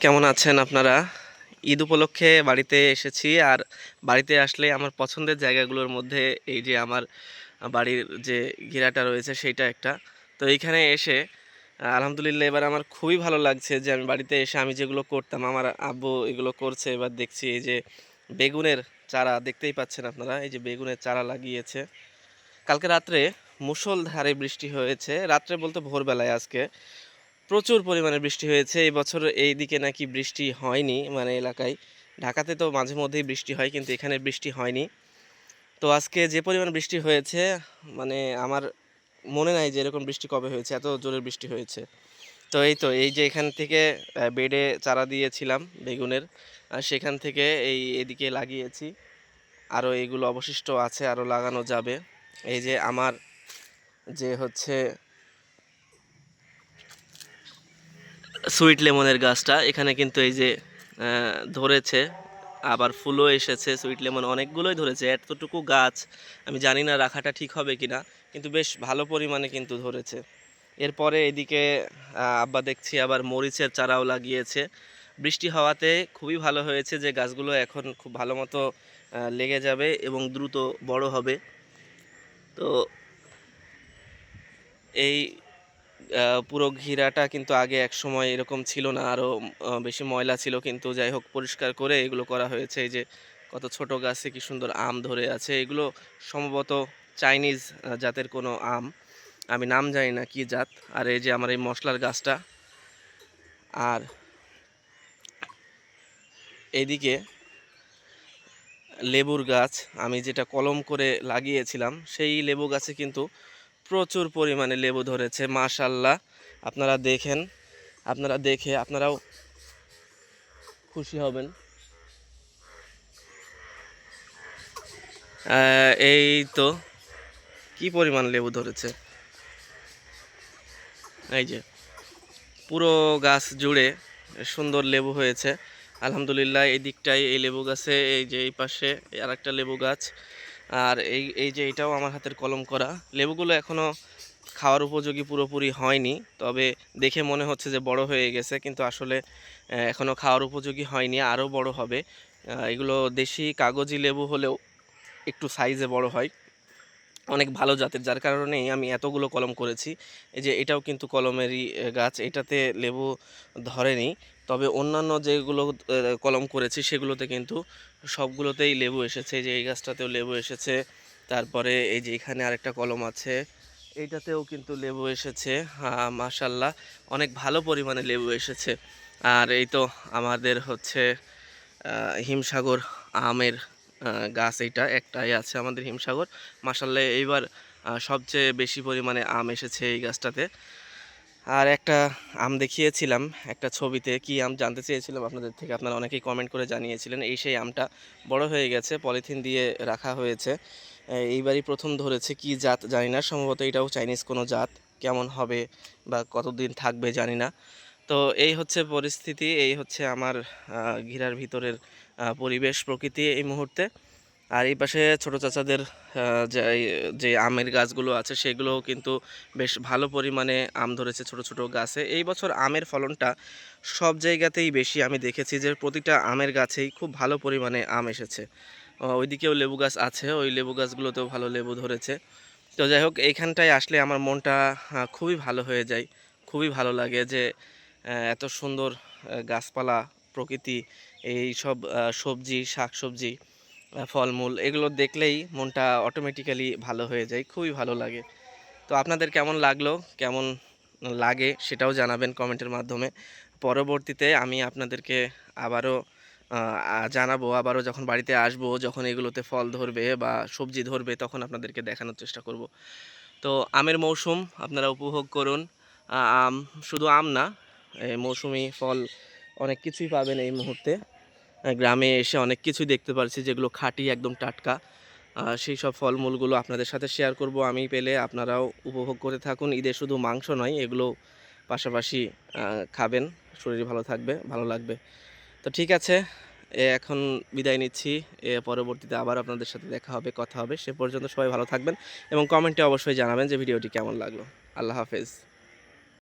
কেমন আছেন আপনারা? ঈদ উপলক্ষে বাড়িতে এসেছি। আর বাড়িতে আসলে আমার পছন্দের জায়গাগুলোর মধ্যে এই যে আমার বাড়ির যে ঘেরাটা রয়েছে সেইটা একটা। তো এইখানে এসে আলহামদুলিল্লাহ এবার আমার খুবই ভালো লাগছে যে আমি বাড়িতে এসে আমি যেগুলো করতাম আমার আব্বু এগুলো করছে। এবার দেখছি এই যে বেগুনের চারা দেখতেই পাচ্ছেন আপনারা। এই যে বেগুনের চারা লাগিয়েছে। কালকে রাত্রে মুষলধারে বৃষ্টি হয়েছে। রাত্রে বলতে ভোরবেলায় আজকে। প্রচুর পরিমাণে বৃষ্টি হয়েছে। এই বছর এইদিকে নাকি বৃষ্টি হয়নি মানে এলাকায়। ঢাকাতে তো মাঝে মধ্যেই বৃষ্টি হয় কিন্তু এখানে বৃষ্টি হয়নি। তো আজকে যে পরিমাণ বৃষ্টি হয়েছে মানে আমার মনে নাই যে এরকম বৃষ্টি কবে হয়েছে, এত জোরে বৃষ্টি হয়েছে। তো এই যে এখান থেকে বেডে চারা দিয়েছিলাম বেগুনের, সেখান থেকে এদিকে লাগিয়েছি। আরও এইগুলো অবশিষ্ট আছে, আরও লাগানো যাবে। এই যে আমার যে হচ্ছে সুইট লেমনের গাছটা এখানে কিন্তু এই যে ধরেছে, আবার ফুলও এসেছে। সুইট লেমন অনেকগুলোই ধরেছে। এতটুকু গাছ আমি জানি না রাখাটা ঠিক হবে কিনা, কিন্তু বেশ ভালো পরিমাণে কিন্তু ধরেছে। এরপরে এদিকে আব্বা দেখছি আবার মরিচের চারাও লাগিয়েছে। বৃষ্টি হওয়াতে খুবই ভালো হয়েছে যে গাছগুলো এখন খুব ভালো মতো লেগে যাবে এবং দ্রুত বড় হবে। তো এই পুরো ঘিরাটা কিন্তু আগে একসময় এরকম ছিল না, আরও বেশি ময়লা ছিল, কিন্তু যাই হোক পরিষ্কার করে এগুলো করা হয়েছে। এই যে কত ছোট গাছে কি সুন্দর আম ধরে আছে। এগুলো সম্ভবত চাইনিজ জাতের কোনো আম, আমি নাম জানি না কি জাত। আর এই যে আমার এই মশলার গাছটা, আর এইদিকে লেবুর গাছ আমি যেটা কলম করে লাগিয়েছিলাম সেই লেবু গাছে কিন্তু প্রচুর পরিমাণে লেবু ধরেছে মাশাআল্লাহ। আপনারা দেখেন, আপনারা দেখে আপনারাও খুশি হবেন। এই তো কি পরিমাণ লেবু ধরেছে। এই যে পুরো গাছ জুড়ে সুন্দর লেবু হয়েছে আলহামদুলিল্লাহ। এই দিকটায় এই লেবু গাছে, এই যে এই পাশে আর একটা লেবু গাছ, আর এই যে এটাও আমার হাতের কলম করা। লেবুগুলো এখনও খাওয়ার উপযোগী পুরোপুরি হয়নি, তবে দেখে মনে হচ্ছে যে বড় হয়ে গেছে, কিন্তু আসলে এখনও খাওয়ার উপযোগী হয়নি, আরও বড় হবে। এগুলো দেশি কাগজি লেবু হলেও একটু সাইজে বড় হয়, অনেক ভালো জাতের, যার কারণেই আমি এতগুলো কলম করেছি। এই যে এটাও কিন্তু কলমেরই গাছ, এটাতে লেবু ধরেনি, তবে অন্যান্য যেগুলো কলম করেছি সেগুলোতে কিন্তু সবগুলোতেই লেবু এসেছে। এই যে এই গাছটাতেও লেবু এসেছে, তারপরে এই যে এখানে আরেকটা কলম আছে এইটাতেও কিন্তু লেবু এসেছে। মাশাল্লাহ অনেক ভালো পরিমাণে লেবু এসেছে। আর এই তো আমাদের হচ্ছে হিমসাগর আমের গাছ, এইটা একটাই আছে আমাদের হিমসাগর। মাশাআল্লাহ এইবার সবচেয়ে বেশি পরিমাণে আম এসেছে এই গাছটাতে। আর একটা আম দেখিয়েছিলাম একটা ছবিতে, কি আম জানতে চেয়েছিলাম আপনাদের থেকে, আপনারা অনেকেই কমেন্ট করে জানিয়েছিলেন। সেই আমটা বড় হয়ে গেছে, পলিথিন দিয়ে রাখা হয়েছে। এইবারই প্রথম ধরেছে, কি জাত জানি না, সম্ভবত এটাও চাইনিজ কোনো জাত। কেমন হবে বা কতদিন থাকবে জানি না। তো এই হচ্ছে পরিস্থিতি, এই হচ্ছে আমার ঘিরার ভিতরের পরিবেশ প্রকৃতি এই মুহূর্তে। আর এই পাশে ছোট চাচাদের যে যে আমের গাছগুলো আছে সেগুলোও কিন্তু বেশ ভালো পরিমাণে আম ধরেছে ছোট ছোট গাছে। এই বছর আমের ফলনটা সব জায়গাতেই বেশি, আমি দেখেছি যে প্রতিটা আমের গাছেই খুব ভালো পরিমাণে আম এসেছে। ওইদিকেও লেবু গাছ আছে, ওই লেবু গাছগুলোতেও ভালো লেবু ধরেছে। তো যাই হোক এইখানটায় আসলে আমার মনটা খুবই ভালো হয়ে যায়, খুবই ভালো লাগে যে এত সুন্দর গাছপালা, প্রকৃতি, এই সব সবজি, শাকসবজি, ফলমূল এগুলো দেখলেই মনটা অটোমেটিক্যালি ভালো হয়ে যায়, খুবই ভালো লাগে। তো আপনাদের কেমন লাগলো, কেমন লাগে সেটাও জানাবেন কমেন্টের মাধ্যমে। পরবর্তীতে আমি আপনাদেরকে আবারও জানাবো, আবারও যখন বাড়িতে আসবো, যখন এগুলোতে ফল ধরবে বা সবজি ধরবে তখন আপনাদেরকে দেখানোর চেষ্টা করব। তো আমের মৌসুম আপনারা উপভোগ করুন। আম, শুধু আম না, মৌসুমি ফল অনেক কিছুই পাবেন এই মুহূর্তে। গ্রামে এসে অনেক কিছুই দেখতে পারছি যেগুলো খাঁটি, একদম টাটকা। সেই সব ফলমূলগুলো আপনাদের সাথে শেয়ার করব আমি পেলে, আপনারাও উপভোগ করে থাকুন। ঈদে শুধু মাংস নয়, এগুলো পাশাপাশি খাবেন, শরীর ভালো থাকবে, ভালো লাগবে। তো ঠিক আছে, এখন বিদায় নিচ্ছি। পরবর্তীতে আবার আপনাদের সাথে দেখা হবে, কথা হবে। সে পর্যন্ত সবাই ভালো থাকবেন এবং কমেন্টে অবশ্যই জানাবেন যে ভিডিওটি কেমন লাগলো। আল্লাহ হাফেজ।